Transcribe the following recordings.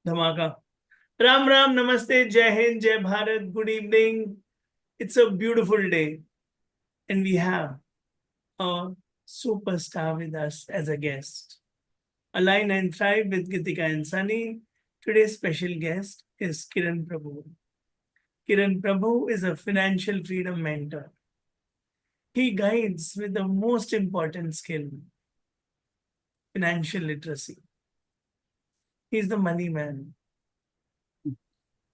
धमाका. Ram Ram, Namaste, Jai Hind, Jai Bharat, good evening. It's a beautiful day, and we have a superstar with us as a guest. Align and Thrive with Geetika and Sunny. Today's special guest is Kiran Prabhu. Kiran Prabhu is a financial freedom mentor. He guides with the most important skill, financial literacy. He's the money man.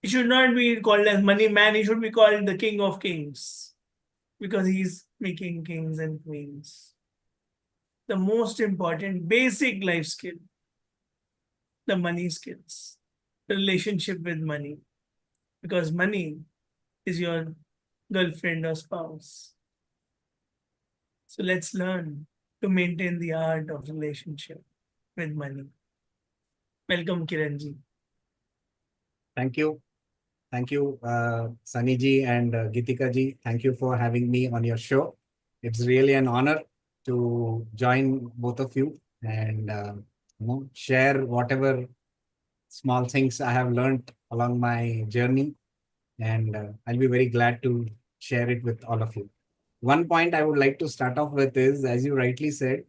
He should not be called as money man, he should be called the king of kings because he's making kings and queens. The most important basic life skill, the money skills, the relationship with money, because money is your girlfriend or spouse. So let's learn to maintain the art of relationship with money. Welcome, Kiranji. Thank you. Thank you, Sunny ji and Geetika ji. Thank you for having me on your show. It's really an honor to join both of you and share whatever small things I have learned along my journey. And I'll be very glad to share it with all of you. One point I would like to start off with is, as you rightly said,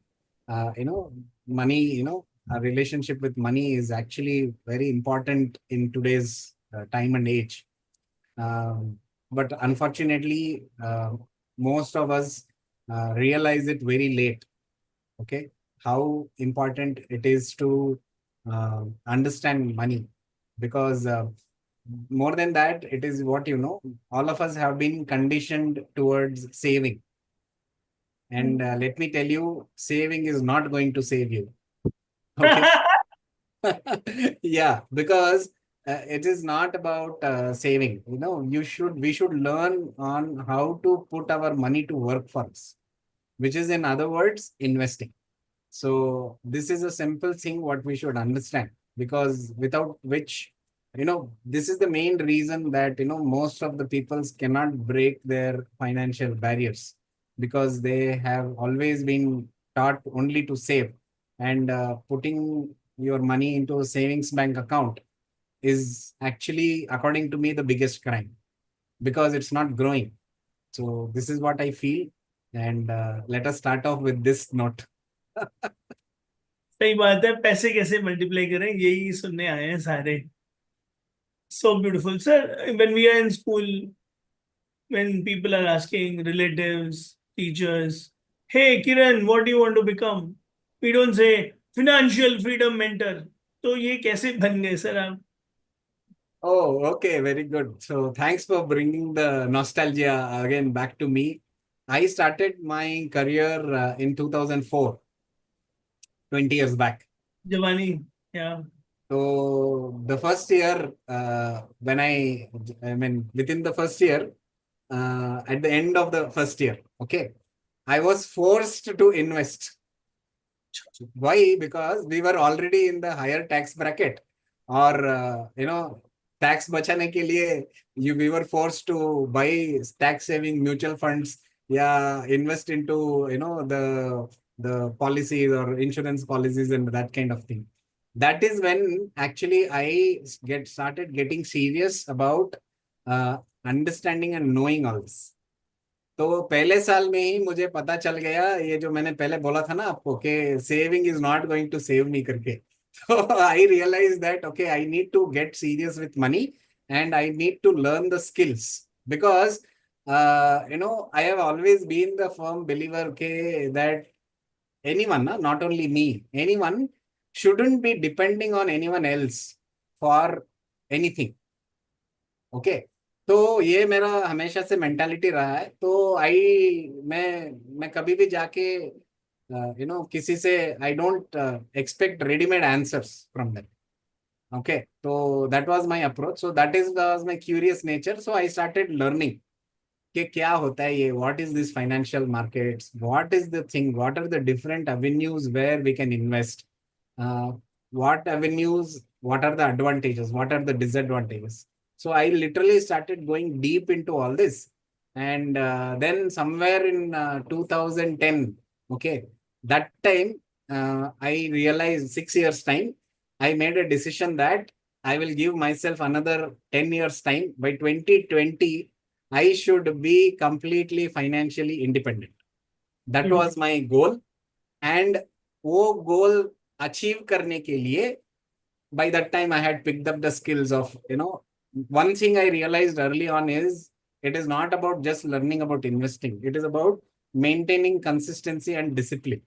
money, a relationship with money is actually very important in today's time and age. But unfortunately, most of us realize it very late. Okay, how important it is to understand money, because more than that, it is what all of us have been conditioned towards saving. And let me tell you, saving is not going to save you. Okay. Yeah, because it is not about saving. We should learn on how to put our money to work for us, which is, in other words, investing. So this is a simple thing what we should understand, because without which, this is the main reason that, most of the peoples cannot break their financial barriers, because they have always been taught only to save, and putting your money into a savings bank account is actually, according to me, the biggest crime, because it's not growing. So this is what I feel. And let us start off with this note. सही बात है, पैसे कैसे multiply करें यही सुनने आए हैं सारे. So beautiful, sir. When we are in school, when people are asking relatives, teachers, hey Kiran, what do you want to become? We don't say financial freedom mentor. तो ये कैसे बन गए सर आप? Oh, okay, very good. So thanks for bringing the nostalgia again back to me. I started my career in 2004, 20 years back. जवानी, yeah. So the first year, within the first year, at the end of the first year, okay, I was forced to invest. Why? Because we were already in the higher tax bracket, or tax बचाने के लिए we were forced to buy tax saving mutual funds, yeah, invest into the policies or insurance policies and that kind of thing. That is when actually I started getting serious about understanding and knowing all this. तो पहले साल में ही मुझे पता चल गया, ये जो मैंने पहले बोला था ना आपको कि saving is not going to save me करके. तो I realise that okay, I need to get serious with money and I need to learn the skills, because I have always been the firm believer that anyone, not only me, anyone shouldn't be depending on anyone else for anything. Okay. तो ये मेरा हमेशा से mentality रहा है. तो मैं कभी भी जाके किसी से I don't expect readymade answers from them. Okay, so that was my approach. So that was my curious nature. So I started learning कि क्या होता है ये, what is this financial markets, what is the thing, what are the different avenues where we can invest, what avenues, what are the advantages, what are the disadvantages. So I literally started going deep into all this. And then somewhere in 2010, okay, that time I realized 6 years time, I made a decision that I will give myself another 10 years time. By 2020, I should be completely financially independent. That was my goal. And वो goal achieve करने के लिए, by that time I had picked up the skills of, one thing I realized early on is it is not about just learning about investing. It is about maintaining consistency and discipline.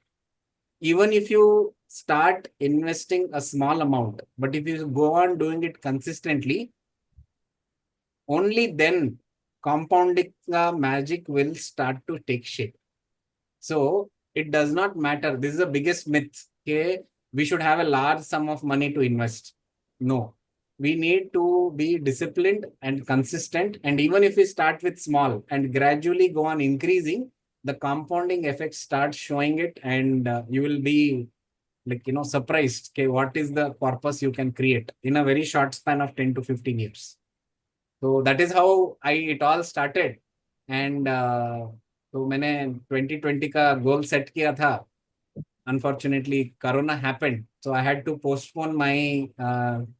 Even if you start investing a small amount, but if you go on doing it consistently, only then compounding magic will start to take shape. So it does not matter. This is the biggest myth. Okay, we should have a large sum of money to invest. No, we need to be disciplined and consistent. And even if we start with small and gradually go on increasing, the compounding effect starts showing it, and you will be surprised. Okay, what is the corpus you can create in a very short span of 10 to 15 years. So that is how it all started. And तो मैंने 2020 का goal set किया था. Unfortunately, Corona happened, so I had to postpone my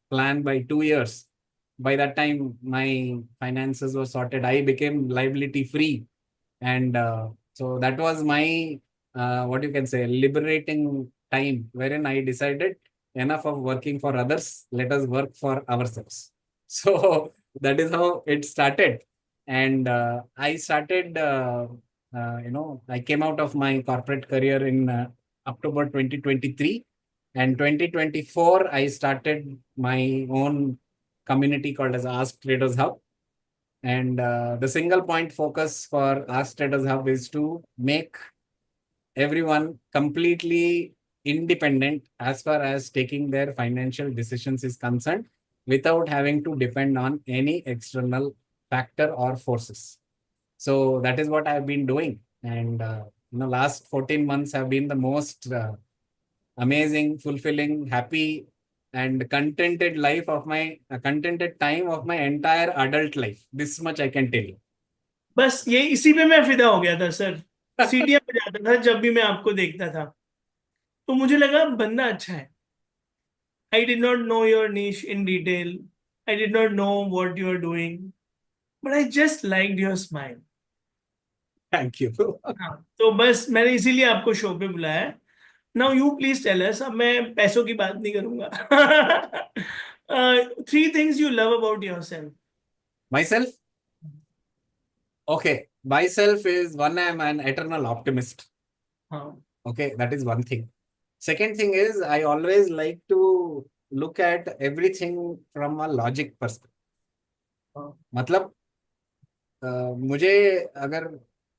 plan by 2 years. By that time, my finances were sorted. I became liability free, and so that was my what you can say liberating time, wherein I decided enough of working for others. Let us work for ourselves. So that is how it started, and I started. I came out of my corporate career in October 2023, and 2024 I started my own community called as Ask Traders Hub. And the single point focus for Ask Traders Hub is to make everyone completely independent as far as taking their financial decisions is concerned, without having to depend on any external factor or forces. So that is what I've been doing. And last 14 months have been the most amazing, fulfilling, happy, and contented life of my contented time of my entire adult life. This much I can tell you. बस ये इसी पे मैं फिदा हो गया था sir. सीढ़ियां पे जाता था जब भी मैं आपको देखता था, तो मुझे लगा बंदा अच्छा है. I did not know your niche in detail. I did not know what you are doing, but I just liked your smile. Thank you. हाँ, तो बस मैंने इसीलिए आपको शो पे बुलाया है. Now you please tell us. अब मैं पैसों की बात नहीं करूंगा. 3 things you love about yourself. Myself? Okay. Myself is one, I'm an eternal optimist. हाँ. Okay, that is one thing. Second thing is I always like to look at everything from a logic perspective. हाँ. मतलब मुझे अगर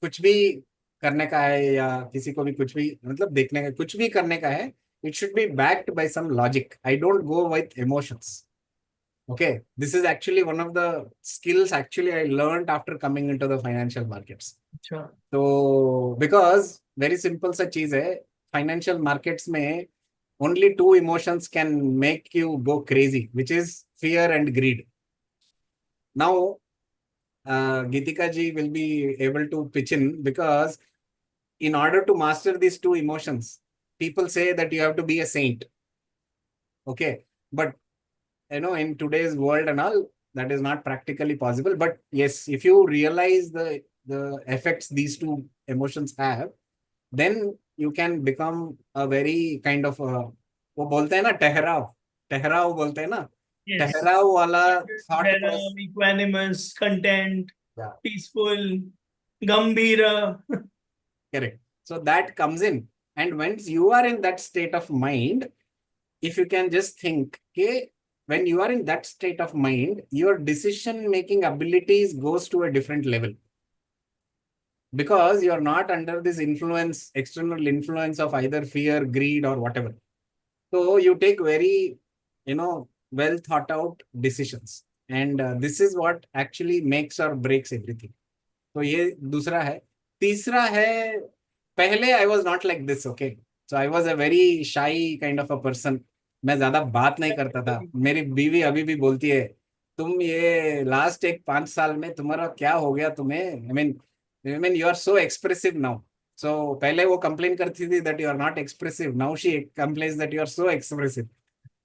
कुछ भी करने का है, या किसी को भी कुछ भी मतलब देखने का कुछ भी करने का है, it should be backed by some logic. I don't go with emotions. Okay, this is actually one of the skills actually I learned after coming into the financial markets. अच्छा. तो because very simple सा चीज है, financial markets में only two emotions can make you go crazy, which is fear and greed. Now Geetika ji will be able to pitch in, because in order to master these two emotions, people say that you have to be a saint. Okay, but in today's world and all, that is not practically possible. But yes, if you realize the effects these two emotions have, then you can become a very kind of वो बोलते हैं ना ठहराव, ठहराव बोलते हैं ना, Yes. ठहराव वाला thought process. Equanimous, content, Yeah. peaceful, gambhira. Correct. So that comes in. And once you are in that state of mind, if you can just think, okay, when you are in that state of mind, your decision making abilities goes to a different level, because you're not under this influence, external influence of either fear, greed, or whatever. So you take very, well thought out decisions. And this is what actually makes or breaks everything. तो ये दूसरा है. तीसरा है, पहले I was not like this, okay. So I was a very shy kind of a person. मैं ज्यादा बात नहीं करता था. मेरी बीवी अभी भी बोलती है, तुम ये लास्ट 5 साल में तुम्हारा क्या हो गया तुम्हें. I mean you are so expressive now. So पहले वो कंप्लेन करती थी that you are not expressive. Now she complains that you are so expressive.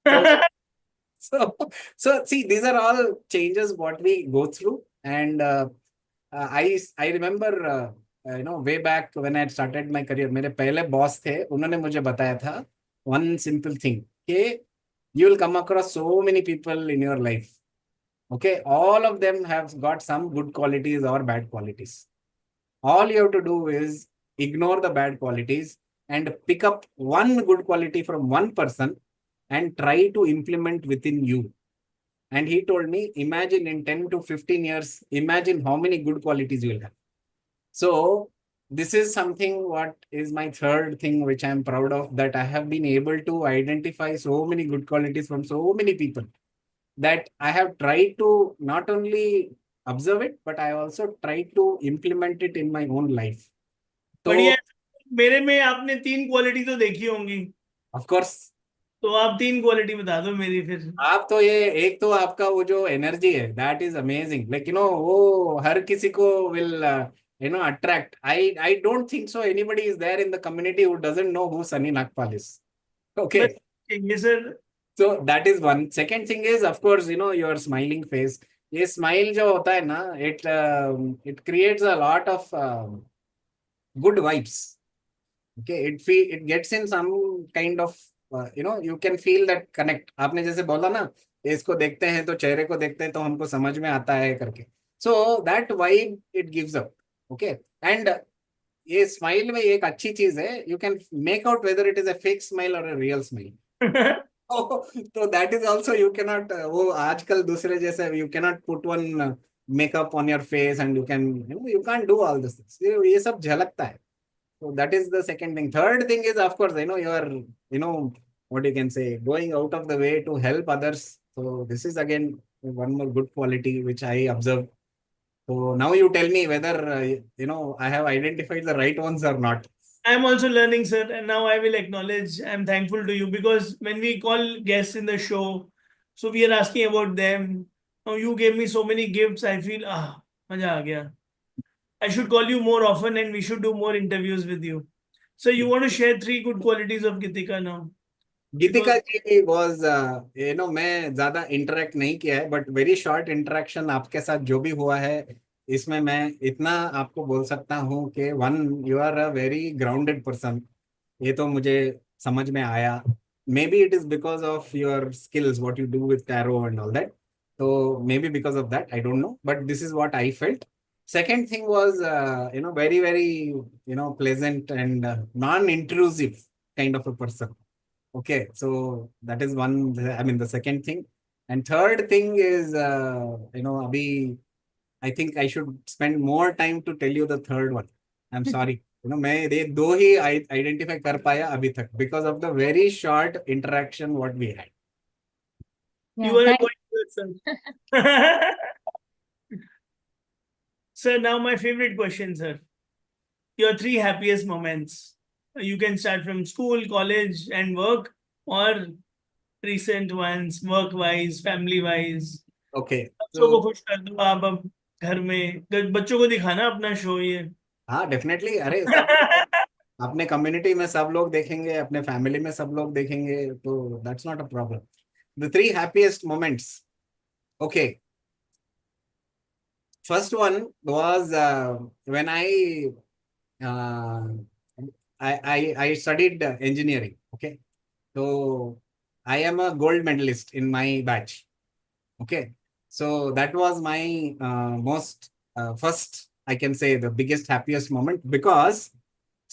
So So, so see, these are all changes what we go through, and I remember way back when I had started my career, मेरे पहले boss थे, उन्होंने मुझे बताया था one simple thing कि you will come across so many people in your life. Okay, all of them have got some good qualities or bad qualities. All you have to do is ignore the bad qualities and pick up one good quality from one person and try to implement within you. And he told me, imagine in 10 to 15 years, imagine how many good qualities you will have. So this is something what is my third thing which I'm proud of, that I have been able to identify so many good qualities from so many people, that I have tried to not only observe it, but I also try to implement it in my own life. बढ़िया So, है। मेरे में आपने 3 quality तो देखी होंगी, of course, तो आप 3 क्वालिटी बता दो मेरी फिर। आप तो ये एक तो आपका वो जो एनर्जी है दैट इज अमेजिंग, लाइक वो हर किसी को will attract. I don't think so anybody is there in the community who doesn't know who Sunny Nagpal is. Okay, बस ये sir. so that is one. Second thing is, of course, your smiling face. ये smile जो होता है ना, it creates a lot of good vibes. Okay, it gets in some kind of you can feel that connect. आपने जैसे बोला ना, इसको देखते हैं तो चेहरे को देखते हैं तो हमको समझ में आता है करके. So that vibe it gives up. Okay, and ये स्माइल में एक अच्छी चीज है, you can make out whether it is a fake smile or a real smile. तो that is also you cannot वो आजकल दूसरे जैसे you cannot put one makeup on your face and you can do all this things, ये सब झलकता है. So that is the second thing. Third thing is, of course, you are, what you can say, going out of the way to help others. So this is again one more good quality which I observed. So now you tell me whether, I have identified the right ones or not. I'm also learning, sir, and now I will acknowledge I'm thankful to you because when we call guests in the show, so we are asking about them. Now you gave me so many gifts. I feel मजा आ गया. I should call you more often, and we should do more interviews with you. So you want to share 3 good qualities of Gitika now? Gitika Because she was मैं ज्यादा interact नहीं किया है, but very short interaction आपके साथ जो भी हुआ है, इसमें मैं इतना आपको बोल सकता हूँ कि one, you are a very grounded person. ये तो मुझे समझ में आया. Maybe it is because of your skills what you do with tarot and all that. तो maybe because of that, I don't know, but this is what I felt. Second thing was, very, very, pleasant and non-intrusive kind of a person. Okay, so that is one, I mean, the second thing. And third thing is, Abhi, I think I should spend more time to tell you the third one. I'm sorry. मैं ये दो ही identify कर पाया अभी तक because of the very short interaction what we had. you Yeah, are a thank good person. Sir, now my favorite question, sir. Your 3 happiest moments. You can start from school, college, and work, or recent ones, work-wise, family-wise. Okay, बच्चों को so खुश कर दो आप अब घर में, बच्चों को दिखाना अपना शो ये. हाँ, डेफिनेटली. अरे सब अपने कम्युनिटी में सब लोग देखेंगे, अपने फैमिली में सब लोग देखेंगे, तो that's not a problem. The three happiest moments. Okay, first one was when uh, I studied engineering. Okay, so I am a gold medalist in my batch. Okay, so that was my most first, I can say, the biggest happiest moment, because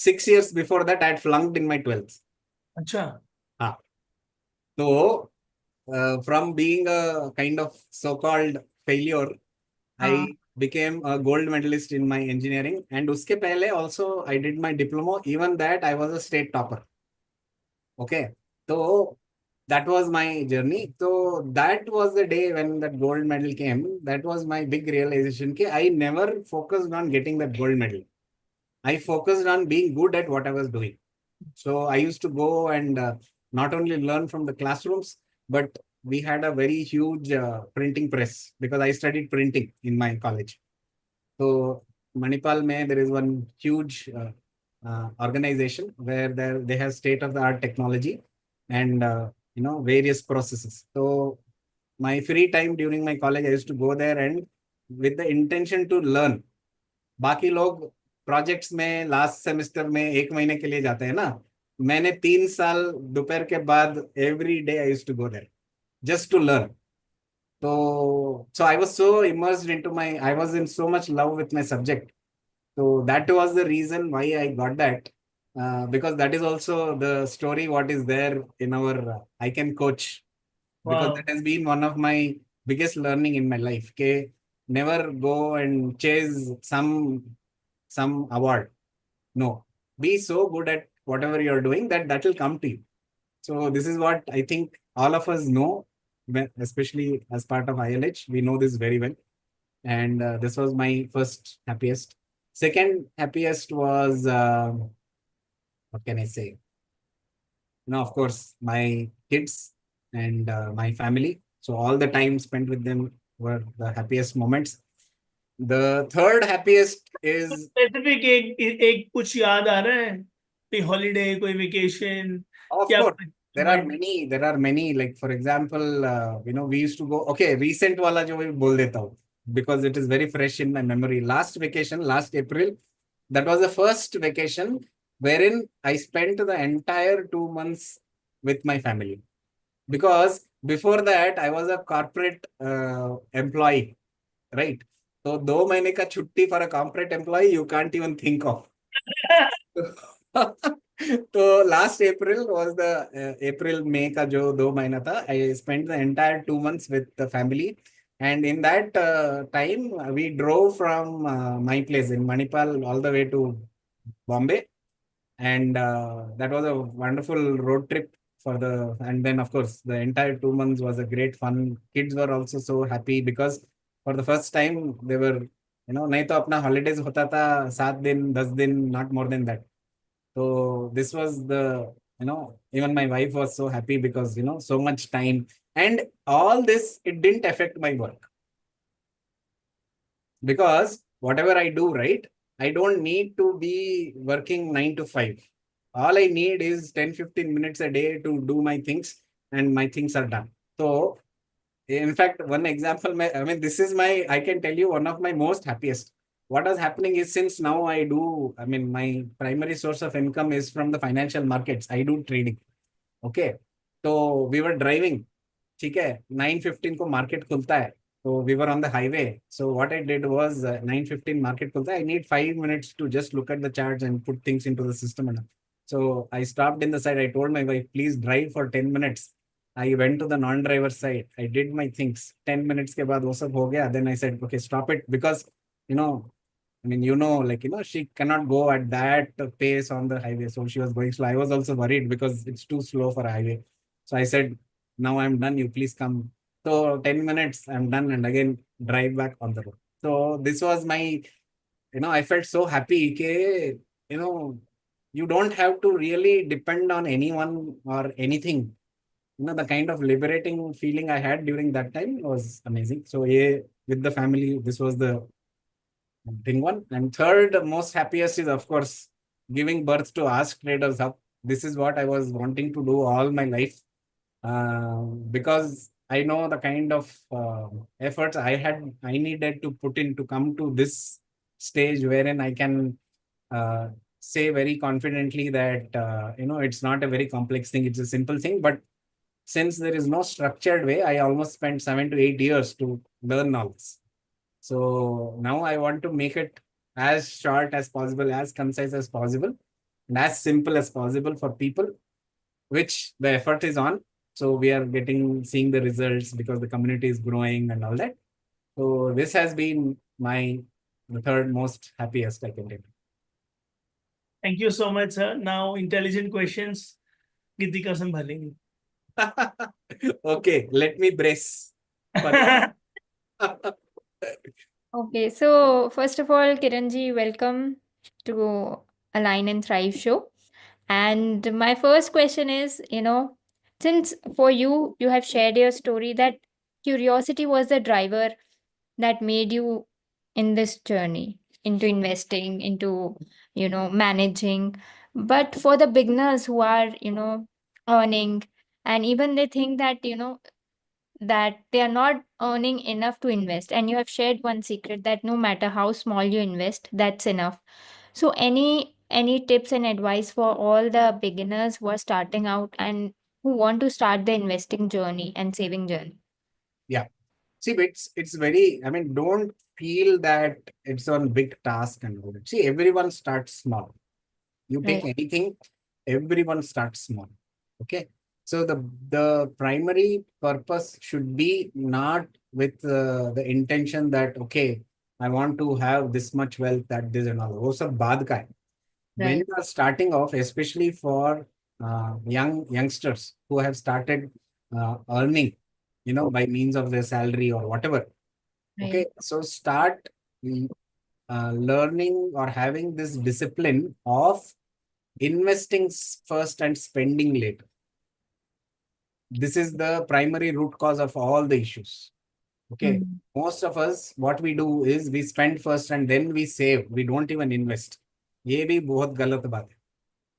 6 years before that I had flunked in my 12th. अच्छा. Ah. So from being a kind of so-called failure, I became a gold medalist in my engineering, and uske pehle also I did my diploma. Even that I was a state topper. Okay, so that was my journey. So that was the day when that gold medal came. That was my big realization. Ki I never focused on getting that gold medal. I focused on being good at what I was doing. So I used to go and not only learn from the classrooms, but we had a very huge printing press because I studied printing in my college. So Manipal mein there is one huge organization where they have state of the art technology and various processes. So my free time during my college, I used to go there and with the intention to learn. बाकी लोग projects में last semester में 1 महीने के लिए जाते हैं ना, मैंने 3 साल दोपहर के बाद every day I used to go there just to learn. So I was so immersed into my, I was in so much love with my subject. So that was the reason why I got that. Because that is also the story what is there in our I Can Coach. Because Wow. that has been one of my biggest learning in my life. Okay, never go and chase some award. No, be so good at whatever you're doing that will come to you. So this is what I think all of us know, especially as part of ILH, we know this very well. And this was my first happiest. Second happiest was what can I say? Now, of course, my kids and my family. So all the time spent with them were the happiest moments. The third happiest is, specific एक कुछ याद आ रहा है, कोई holiday, कोई vacation, of क्या course, there are mind? many. There are many. Like for example, we used to go. Okay, recent वाला जो मैं बोल देता हूँ because it is very fresh in my memory. Last vacation, last April, that was the first vacation wherein I spent the entire 2 months with my family. Because before that, I was a corporate employee, right? So 2 महीने का छुट्टी for a corporate employee, you can't even think of. तो last April was the April मई का जो 2 महीना था, I spent the entire 2 months with the family. And in that time we drove from my place in Manipal all the way to Bombay. And that was a wonderful road trip for the, and then of course the entire 2 months was a great fun. Kids were also so happy because for the first time they were, नहीं तो अपना holidays होता था 7 दिन 10 दिन, not more than that. So this was the, even my wife was so happy because, so much time. And all this, it didn't affect my work. Because whatever I do, right, I don't need to be working 9 to 5. All I need is 10-15 minutes a day to do my things, and my things are done. So, in fact, one example, I mean, this is my, I can tell you one of my most happiest. What was happening is, since now I mean, my primary source of income is from the financial markets. I do trading. Okay. So we were driving. ठीक है, 9:15 को market खुलता है. So we were on the highway. So what I did was 9:15 market खुलता है. I need 5 minutes to just look at the charts and put things into the system. So I stopped in the side. I told my wife, please drive for 10 minutes. I went to the non-driver side. I did my things. 10 minutes के बाद वो सब हो गया. Then I said, okay, stop it, because you know, I mean, she cannot go at that pace on the highway. So she was going slow. I was also worried because it's too slow for a highway. So I said, now I'm done. You please come. So 10 minutes, I'm done, and again drive back on the road. So this was my, I felt so happy. Okay, you don't have to really depend on anyone or anything. The kind of liberating feeling I had during that time was amazing. So yeah, with the family, this was the thing one. And third most happiest is, of course, giving birth to Ask Traders Hub. This is what I was wanting to do all my life, because I know the kind of efforts I needed to put in to come to this stage wherein I can say very confidently that it's not a very complex thing, it's a simple thing. But since there is no structured way, I almost spent 7 to 8 years to learn all this. So now I want to make it as short as possible, as concise as possible, and as simple as possible for people, which the effort is on. So we are seeing the results because the community is growing and all that. So this has been the third most happiest I can tell. Thank you so much, sir. Now, intelligent questions, Geetika संभालेंगी. Okay, let me brace for it. Okay, so first of all, Kiranji, welcome to Align and Thrive show. And my first question is, since for you, you have shared your story that curiosity was the driver that made you in this journey into investing, into, managing. But for the beginners who are, earning, and even they think that, that they are not earning enough to invest, and you have shared one secret that no matter how small you invest, that's enough. So any tips and advice for all the beginners who are starting out and who want to start the investing journey and saving journey? Yeah. See, it's very, I mean, don't feel that it's on big task and all that. See, everyone starts small. You take Right. anything, everyone starts small. Okay. So the primary purpose should be not with the intention that, okay, I want to have this much wealth, that this and all. वो सब बाद का है. When Right. you are starting off, especially for youngsters who have started earning, by means of their salary or whatever. Right. Okay, so start learning or having this discipline of investing first and spending later. This is the primary root cause of all the issues. Okay, Mm. most of us, what we do is we spend first and then we save. We don't even invest. ये भी बहुत गलत बात है.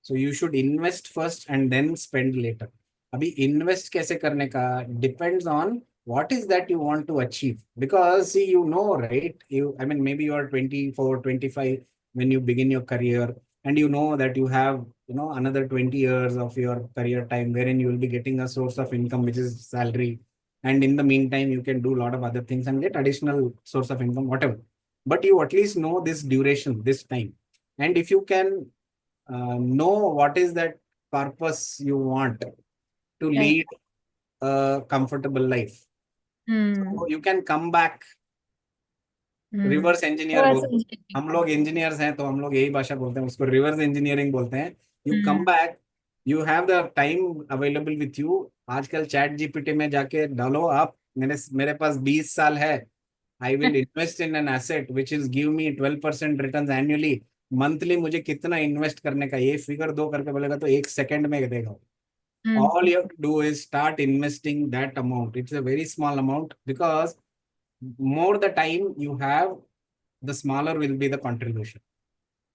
So you should invest first and then spend later. अभी invest कैसे करने का depends on what is that you want to achieve. Because see, right? I mean, maybe you are 24, 25 when you begin your career, and you know that you have, another 20 years of your career time wherein you will be getting a source of income, which is salary. And in the meantime, you can do a lot of other things and get additional source of income, whatever. But you at least know this duration, this time. And if you can know what is that purpose you want to Right. lead a comfortable life. So you can come back. Reverse engineer Reverse बोलते हैं. engineering. हम लोग engineers हैं तो हम लोग यही भाषा बोलते हैं, उसको रिवर्स इंजीनियरिंग बोलते हैं. You come back, you have the time available with you. आजकल चैट जीपीटी में जाके डालो आप, मेरे पास 20 साल है, I will invest in an asset which is give me 12% return annually. Monthly मुझे कितना इन्वेस्ट करने का, ये फिगर दो करके बोलेगा तो 1 सेकंड में देगा. All you have to do is start investing that amount. It's a very small amount, because more the time you have, the smaller will be the contribution.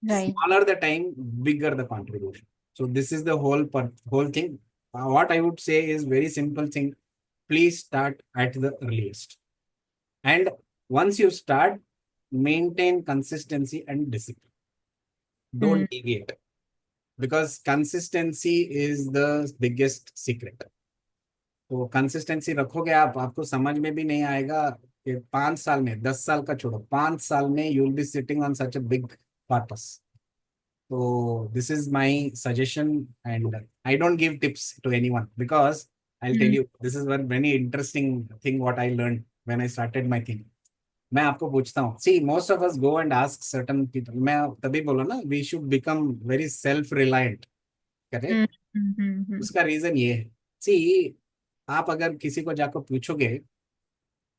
Right. Smaller the time, bigger the contribution. So this is the whole thing. What I would say is very simple thing. Please start at the earliest. And once you start, maintain consistency and discipline. Don't deviate. Because consistency is the biggest secret. तो consistency रखोगे आप, आपको समझ में भी नहीं आएगा कि 5 साल में, 10 साल का छोड़ो, 5 साल में you will be sitting on such a big purpose. So this is my suggestion, and I don't give tips to anyone, because I'll tell you, this is one very interesting thing what I learned when I started my thing. मैं आपको पूछता हूँ, see, most of us go and ask certain people. मैं तभी बोला ना, we should become very self reliant. Correct. उसका reason ये है, सी, आप अगर किसी को जाकर पूछोगे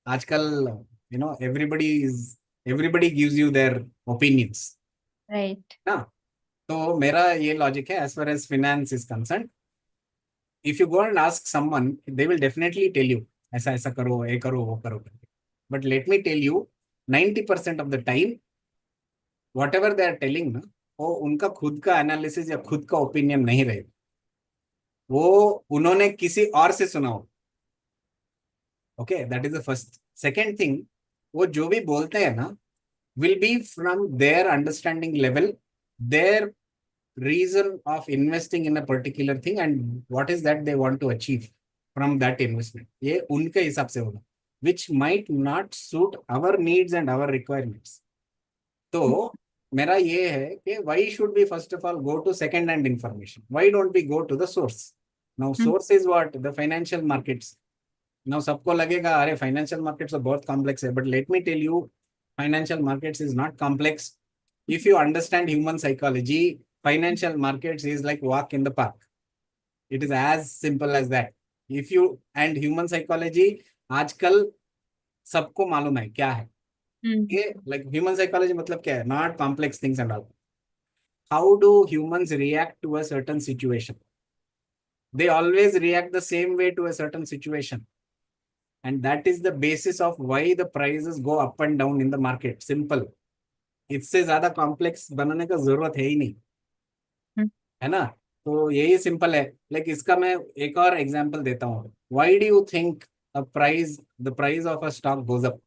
आजकल, everybody gives you their opinions. Right. ना. तो मेरा ये लॉजिक है, as far as finance is concerned, if you go and ask someone, they will definitely tell you ऐसा ऐसा करो, ये करो, वो करो. But let me tell you, 90% of the time, whatever they are telling ना, वो उनका खुद का एनालिसिस या खुद का ओपिनियन नहीं रहेगा. वो उन्होंने किसी और से सुना हो. Okay, that is the first. Second thing, वो जो भी बोलते हैं ना, will be from there understanding level, there reason of investing in a particular thing, and what is that they want to achieve from that investment. ये उनके हिसाब से होगा, which might not suit our needs and our requirements. तो मेरा ये है कि why should we first of all go to second hand information? Why don't we go to the source? Now source is what? The financial markets. Now सबको लगेगा अरे financial markets तो बहुत कॉम्प्लेक्स है, but let me tell you, financial markets is not complex. If you understand human psychology, financial markets is like walk in the park. It is as simple as that. If you, and human psychology आजकल सबको मालूम है क्या है. ये like human psychology मतलब क्या है? Not complex things and all. How do humans react to a certain situation? They always react the same way to a certain situation. And that is the basis of why the prices go up and down in the market. Simple. इससे ज्यादा complex बनाने का जरूरत है ही नहीं, है ना. तो यही सिंपल है. लाइक इसका मैं एक और एग्जांपल देता हूँ. Why do you think the price of a stock goes up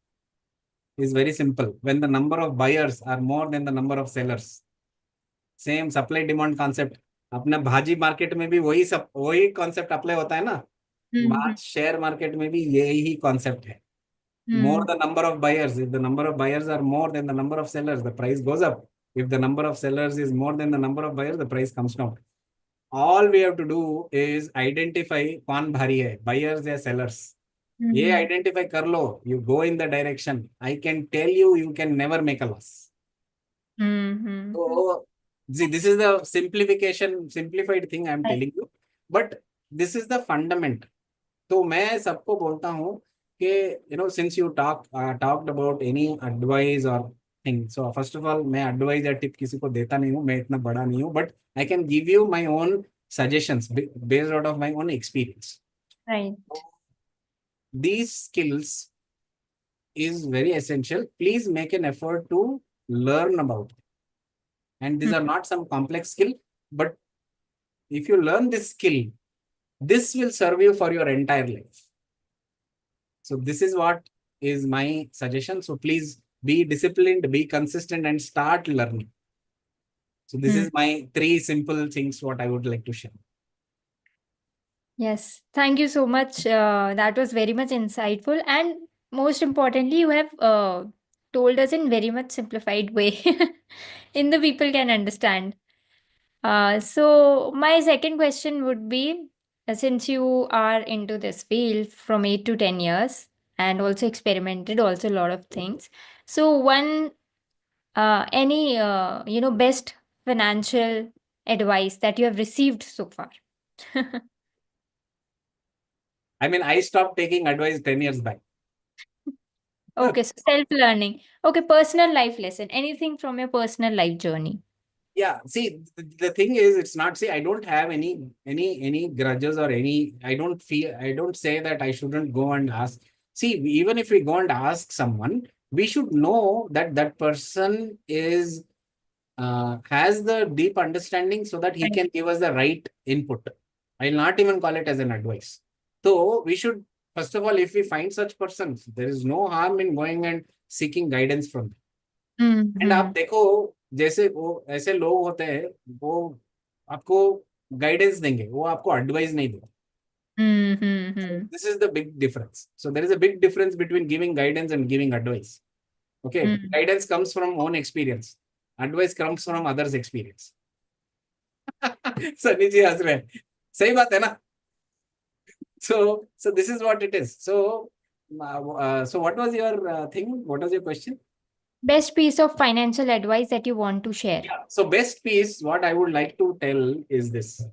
is very simple. When the number of buyers are more than the number of sellers. Same supply demand concept. अपना भाजी market में भी वही concept apply होता है ना. Mhm. Share market में भी यही कॉन्सेप्ट है. More Mhm. the number of buyers. If the number of buyers are more than the number of sellers, the price goes up. If the number of sellers is more than the number of buyers, the price comes down. All we have to do is identify कौन भारी है, buyers या sellers. ये Mhm. identify कर लो. You go in the direction. I can tell you, you can never make a loss. Mhm. So, see, this is the simplified thing I am Right. telling you. But this is the fundament. तो मैं सबको बोलता हूँ कि since you talked about any advice or thing. So first of all, मैं advice या tip किसी को देता नहीं हूँ. मैं इतना बड़ा नहीं हूँ. But I can give you my own suggestions based out of my own experience. Right. These skills is very essential. Please make an effort to learn about it. And these are not some complex skill, but if you learn this skill, this will serve you for your entire life. So this is what is my suggestion. So please be disciplined, be consistent, and start learning. So this is my 3 simple things what I would like to share. Yes, thank you so much. That was very much insightful, and most importantly, you have told us in very much simplified way, in the people can understand. So my second question would be, since you are into this field from 8 to 10 years and also experimented also a lot of things. So one any best financial advice that you have received so far? I mean, I stopped taking advice 10 years back. Okay, so self-learning. Okay, personal life lesson. Anything from your personal life journey. Yeah, see, the thing is, it's not, see, I don't have any grudges or I don't say that I shouldn't go and ask. See, even if we go and ask someone, we should know that that person has the deep understanding so that he Right. can give us the right input. I'll not even call it as an advice. So we should, first of all, if we find such persons, there is no harm in going and seeking guidance from them. And आप Mm-hmm. देखो, जैसे वो ऐसे लोग होते हैं, वो आपको गाइडेंस देंगे, वो आपको एडवाइस नहीं देंगे. Mm-hmm. This is the big difference. So there is a big difference between giving guidance and giving advice. Okay, Mm. guidance comes from own experience, advice comes from others experience. Sunny जी हंस रहे हैं, सही बात है ना. So this is what it is. So what was your thing, what was your question? Best piece of financial advice that you want to share. Yeah. So best piece, what I would like to tell is this.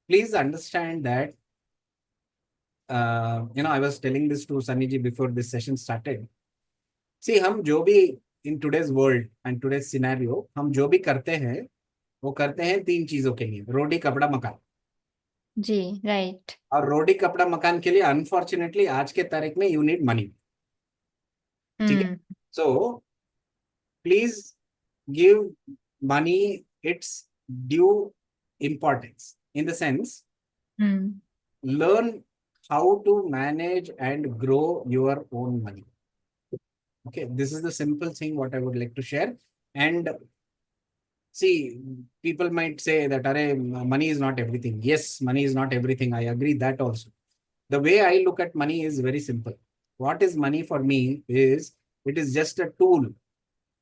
Please understand that, I was telling this to Sunny ji before this session started. See, हम जो भी in today's world and today's scenario, हम जो भी करते हैं, वो करते हैं 3 चीजों के लिए: रोटी, कपड़ा, मकान. जी, right. और रोटी, कपड़ा, मकान के लिए अनफॉर्चुनेटली आज के तारीख में यू नीड मनी. ठीक है. Mm. So please give money it's due importance, in the sense, Mm. learn how to manage and grow your own money. Okay, this is the simple thing what I would like to share. And see, people might say that money is not everything. Yes, money is not everything. I agree that also. The way I look at money is very simple. What is money for me is, it is just a tool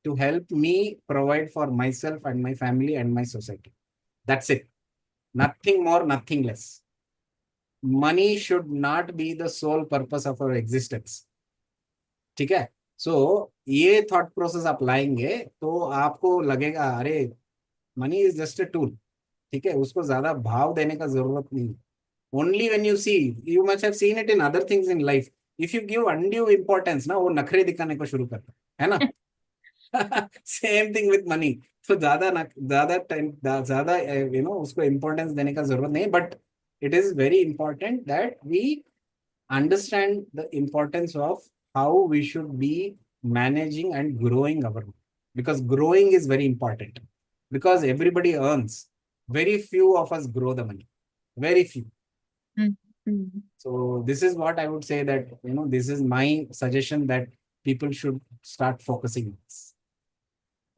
to help me provide for myself and my family and my society. That's it. Nothing more, nothing less. Money should not be the sole purpose of our existence. ठीक है. सो ये thought process आप लाएंगे तो आपको लगेगा अरे money is just a tool. ठीक है, उसको ज्यादा भाव देने का जरूरत नहीं. Only when you see, you must have seen it in other things in life, if you give undue importance ना, वो नखरे दिखाने को शुरू करता है ना. Same thing with money. तो ज्यादा टाइम ज्यादा उसको इंपॉर्टेंस देने का जरूरत नहीं. But it is very important that we understand the importance of how we should be managing and growing our money, because growing is very important, because everybody earns, very few of us grow the money, very few. Mm. Mm. So this is what I would say, that, this is my suggestion, that people should start focusing on this.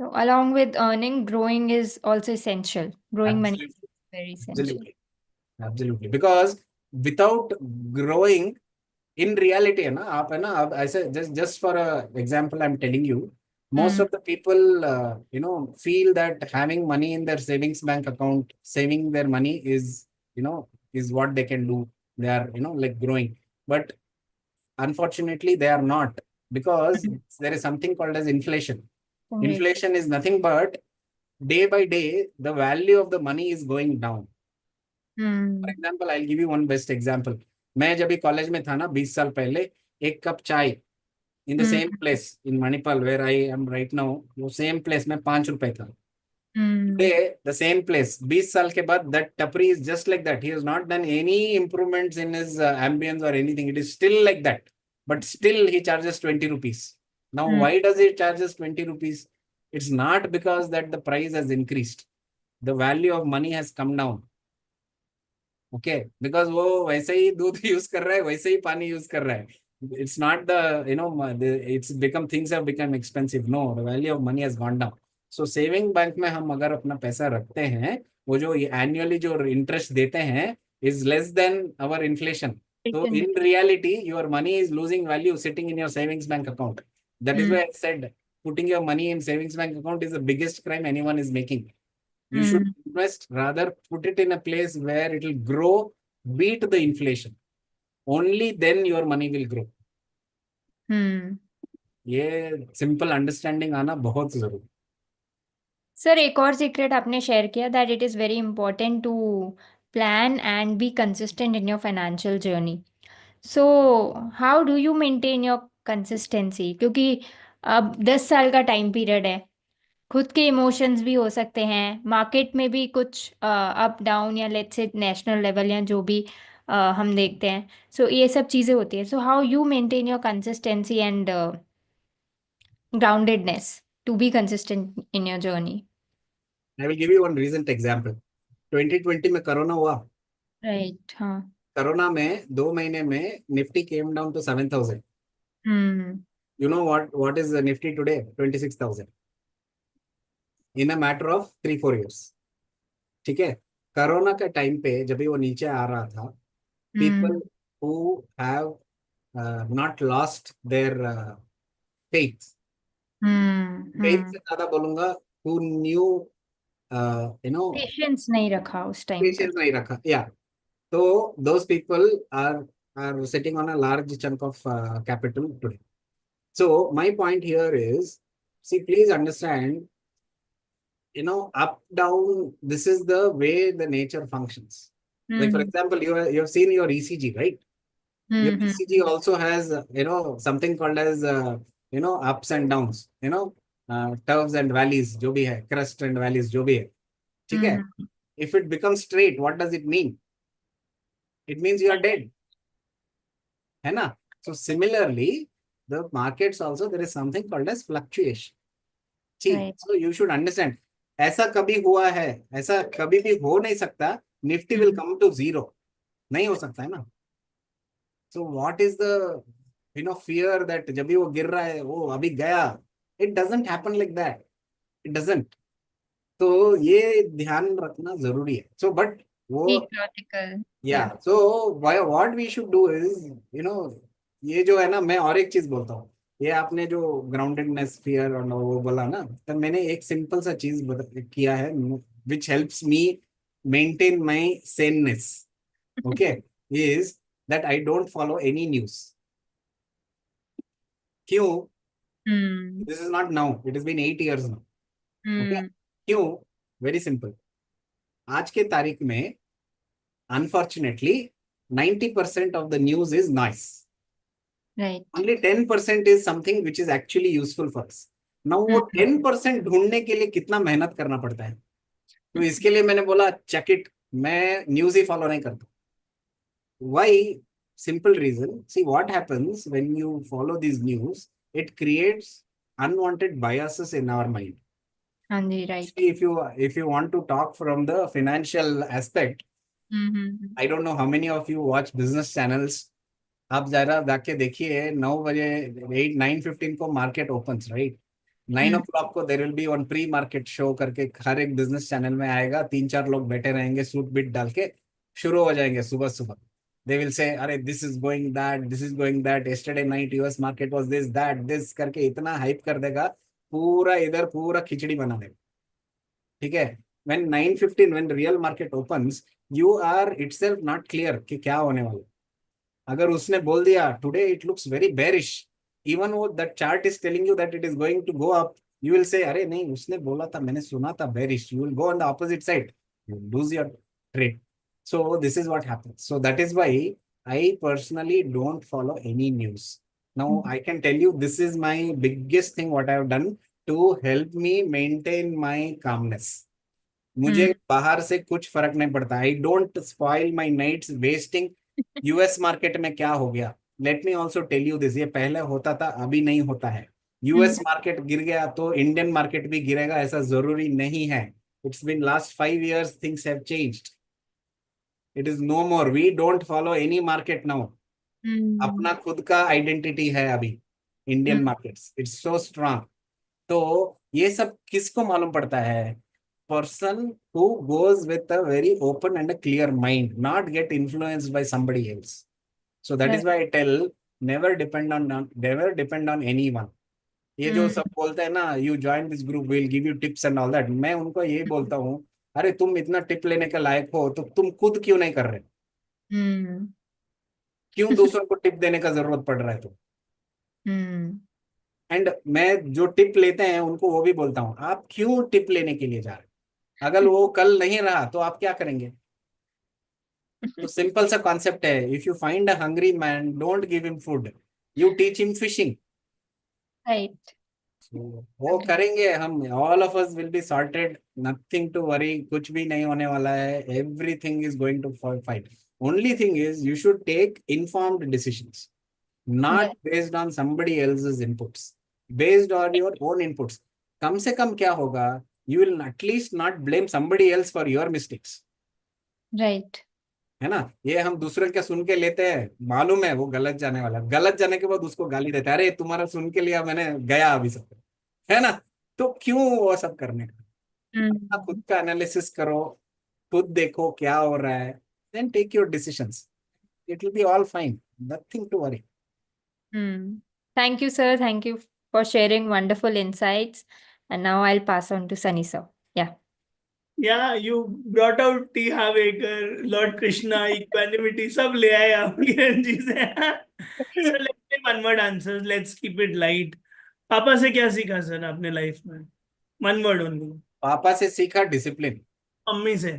So along with earning, growing is also essential. Growing money is Absolutely. very essential. Absolutely. Because without growing, in reality, है ना, आप ऐसे, just for a example, I'm telling you, most Mm. of the people, feel that having money in their savings bank account, saving their money is what they can do. They are, like growing. But unfortunately, they are not, because Mm. there is something called as inflation. Right. Inflation is nothing but day by day, the value of the money is going down. For Mm. Example I give you one best example. मैं जब भी college में था ना, 20 साल पहले, एक cup चाय in the Mm. Same place in Manipal where I am right now, वो सेम प्लेस में 5 रुपए था. Mm. Today, the same place, 20 साल के बाद, that tapri is just like that. He has not done any improvements in his ambience or anything. It is still like that. But still he charges 20 rupees. Now, Mm. why does he charges 20 rupees? It's not because that the price has increased. The value of money has come down. Okay, because वो वैसे ही दूध use कर रहा है, वैसे ही पानी use कर रहा है. It's not the it's become things have become expensive. No, the value of money has gone down. So saving bank में हम अगर अपना पैसा रखते हैं, वो जो एनुअली जो इंटरेस्ट देते हैं is less than our inflation. So in reality, your money is losing value sitting in your savings bank account. That is Mm. why I said putting your money in savings bank account is the biggest crime anyone is making. You should Mm. invest, rather put it in a place where it will grow, beat the inflation. Only then your money will grow. Hmm. ये simple understanding आना बहुत जरूरी. Sir एक और secret आपने share किया that it is very important to plan and be consistent in your financial journey. So how do you maintain your consistency, क्योंकि अब 10 साल का टाइम पीरियड है, खुद के इमोशंस भी हो सकते हैं, मार्केट में भी कुछ अप डाउन या लेट्स से नेशनल लेवल या जो भी हम देखते हैं. सो ये सब चीज़ें होती हैं. So how you maintain your consistency and groundedness to be consistent in your journey. I will give you one recent example. 2020 में कोरोना हुआ. Right. हाँ. कोरोना में 2 महीने में Nifty came down to 7,000. Hmm. You know what is the nifty today? 26,000 in a matter of 3-4 years. ठीक है. Corona के time पे जब भी वो नीचे आ रहा था, people who have not lost their faith. faith से ज्यादा बोलूंगा, who knew, पेशेंस नहीं रखा उस टाइम पे. patience नहीं रखा. Yeah. So those people are sitting on a large chunk of capital today. So my point here is, see, please understand, up down, this is the way the nature functions. Like for example, you have seen your ECG, right? Your ECG also has, something called as, ups and downs, curves and valleys, जो भी है, crest and valleys, जो भी है. ठीक है. If it becomes straight, what does it mean? It means you are dead. है ना? So similarly, the markets also, there is something called as fluctuation. ठीक. Right. So you should understand. ऐसा कभी हुआ है, ऐसा कभी भी हो नहीं सकता. Nifty will come to zero. नहीं हो सकता है ना. So what is the fear that जब भी वो गिर रहा है, वो अभी गया? It doesn't happen like that. It doesn't. तो ये ध्यान रखना जरूरी है. So but वो Be practical. yeah. So what we should do is, ये जो है ना, मैं और एक चीज बोलता हूँ. ये आपने जो ग्राउंडेडनेस, फियर और वो बोला ना, तो मैंने एक सिंपल सा चीज किया है, which helps me maintain my saneness. Okay, is that I don't follow any news. क्यों? This is not now. It has been 8 years now. Okay. क्यों? Very simple. आज के तारीख में unfortunately 90% of the news is noise. Right. Only 10% is something which is actually useful for us. Now वो 10% ढूंढने के लिए कितना मेहनत करना पड़ता है. तो इसके लिए मैंने बोला check it. मैं न्यूज ही फॉलो नहीं करता. Why? Simple reason. See what happens when you follow these news. It creates unwanted biases in our mind. हाँ जी. Right. See, if you want to talk from the financial aspect, Mm-hmm. I don't know how many of you watch business channels. आप जरा जाके देखिए 9 बजे 9:15 को market opens right. 9 o'clock को there will be on pre market show करके हर एक business channel में आएगा. 3-4 लोग बैठे रहेंगे सूट बीट डाल के. शुरू हो जाएंगे सुबह सुबह. दे विल से अरे this is going that, this is going that, yesterday night US market was this that this करके इतना हाइप कर देगा. पूरा इधर पूरा खिचड़ी बना देगा. ठीक है. When 9:15 when real market opens you are itself not clear कि क्या होने वाला. अगर उसने बोल दिया today it looks very bearish, even वो that chart is telling you that it is going to go up, you will say अरे नहीं उसने बोला था मैंने सुना था bearish. You will go on the opposite side, you lose your trade. So this is what happens. So that is why I personally don't follow any news. Now I can tell you this is my biggest thing what I have done to help me maintain my calmness. मुझे बाहर से कुछ फर्क नहीं पड़ता. I don't spoil my nights wasting US market में क्या हो गया. Let me also tell you this, ये पहले होता था अभी नहीं होता है. यूएस मार्केट गिर गया तो इंडियन मार्केट भी गिरेगा ऐसा जरूरी नहीं है. It's been last 5 years things have changed. It is no more. We don't follow any market now. अपना खुद का आइडेंटिटी है अभी. Indian markets it's so strong. तो ये सब किसको मालूम पड़ता है? person who goes with a very open and a clear mind, not get influenced by somebody else. So that is why I tell never depend on anyone. ये जो सब बोलते हैं ना you join this group we'll give you tips and all that, मैं उनको ये बोलता हूँ अरे तुम इतना टिप लेने के लायक हो तो तुम खुद क्यों नहीं कर रहे? क्यों दूसरों को टिप देने का जरूरत पड़ रहा है तुम? एंड मैं जो टिप लेते हैं उनको वो भी बोलता हूँ आप क्यों टिप लेने के लिए जा रहे हैं? अगर वो कल नहीं रहा तो आप क्या करेंगे? तो सिंपल सा कॉन्सेप्ट है. If you find a hungry man don't give him food, you teach him fishing. Right. वो करेंगे हम. All of us will be sorted, nothing to worry. कुछ भी नहीं होने वाला है. Everything is going to fight. Only thing is you should take informed decisions, not Right. Based on somebody else's inputs, based on your own inputs. कम से कम क्या होगा? You will at least not blame somebody else for your mistakes. Right. है ना? ये हम दूसरे के सुन के लेते हैं, मालूम है वो गलत जाने वाला. गलत जाने के बाद उसको गाली देते हैं अरे तुम्हारा सुन के लिया मैंने गया अभी सब. है ना? तो क्यों वो सब करने का? अपना खुद का एनालिसिस करो, खुद देखो क्या हो रहा है, then take your decisions. It will be all fine, nothing to worry. Thank you, sir. Thank you for sharing wonderful insights. And now I'll pass on to Sunny, sir. Yeah. Yeah, you brought out T. Havekar, Lord Krishna, equanimity, सब ले आए आप किरण जी से. So let's say one word answers. Let's keep it light. पापा से क्या सीखा sir आपने लाइफ में? One word only. पापा से सीखा डिसिप्लिन. मम्मी से.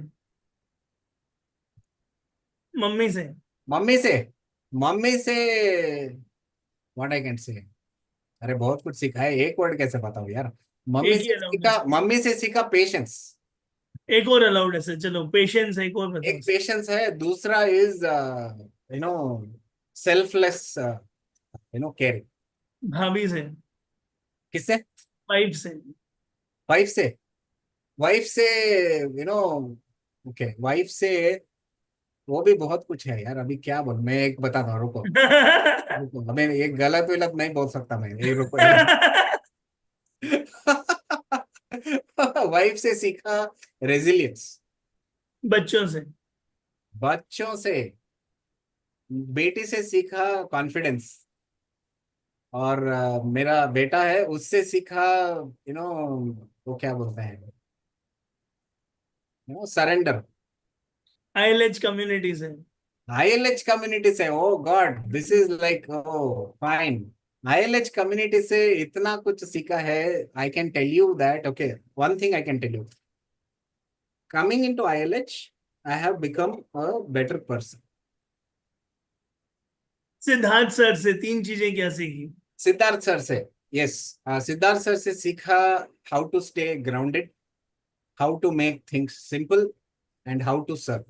मम्मी से. मम्मी से. मम्मी से व्हाट आई कैन से. अरे बहुत कुछ सीखा है. एक वर्ड कैसे बताऊं यार. एक ही अलाउड है. मम्मी से सीखा पेशेंस. एक और अलाउड है सर. चलो पेशेंस एक और बताओ. एक पेशेंस है. दूसरा is you know selfless caring. भाभी से. किससे? वाइफ से. वाइफ से. वाइफ से यू नो ओके वाइफ से वो भी बहुत कुछ है यार. अभी क्या बोल, मैं एक बताता हूँ. रुको रुको, हमें एक गलत विलत नहीं बोल सकता मैं. ये रुको वाइफ से सीखा रेजिलियंस. बच्चों से. बच्चों से बेटी से सीखा कॉन्फिडेंस. और मेरा बेटा है उससे सीखा वो क्या बोलते हैं सरेंडर. आईएलएच कम्युनिटी से. आईएलएच कम्युनिटी से. Oh God this is like oh fine. ILH community से इतना कुछ सीखा है. I can tell you that. Okay one thing I can tell you. Coming into ILH I have become a better person. Siddharth sir से तीन चीजें क्या सीखी? सिद्धार्थ सर से यस. सिद्धार्थ सर से सीखा how to stay grounded, how to make things simple and how to serve.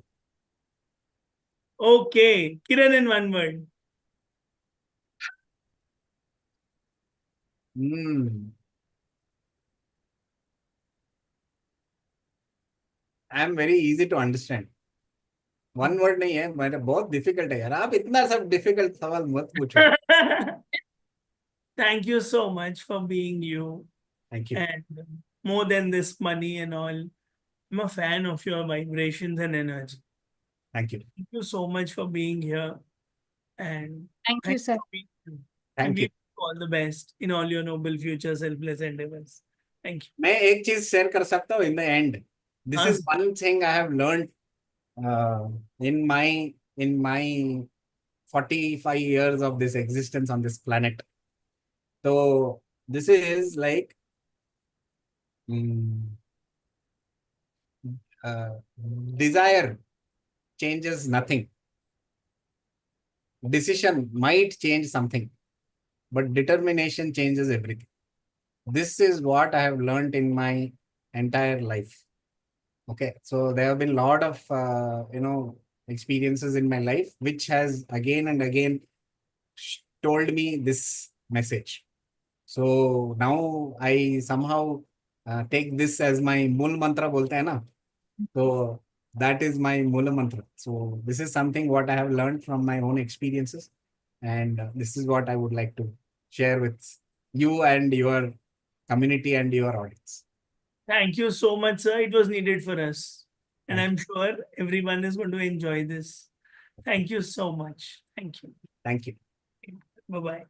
Okay Kiran in one word. I am very easy to understand. One word नहीं है, मैंने बहुत डिफिकल्ट है यार, आप इतना सब डिफिकल्ट सवाल मत पूछो। Thank you so much for being you. Thank you. And more than this money and all, I'm a fan of your vibrations and energy. Thank you. Thank you so much for being here. And Thank you, thank sir. you for being you. And thank we you. wish you all the best in all your noble future selfless endeavors. Thank you. मैं एक चीज share कर सकता हूँ in the end, this is Ask. One thing I have learned in my 45 years of this existence on this planet. So this is like mm, uh, desire changes nothing. Decision might change something, but determination changes everything. This is what I have learned in my entire life. Okay, so there have been a lot of experiences in my life which has again and again told me this message. So now I somehow take this as my मूल mantra बोलते हैं ना, so that is my मूल mantra. So this is something what I have learned from my own experiences, and this is what I would like to share with you and your community and your audience. Thank you so much, sir. It was needed for us. And Thank I'm sure everyone is going to enjoy this. Thank you so much. Thank you. Thank you. Bye bye.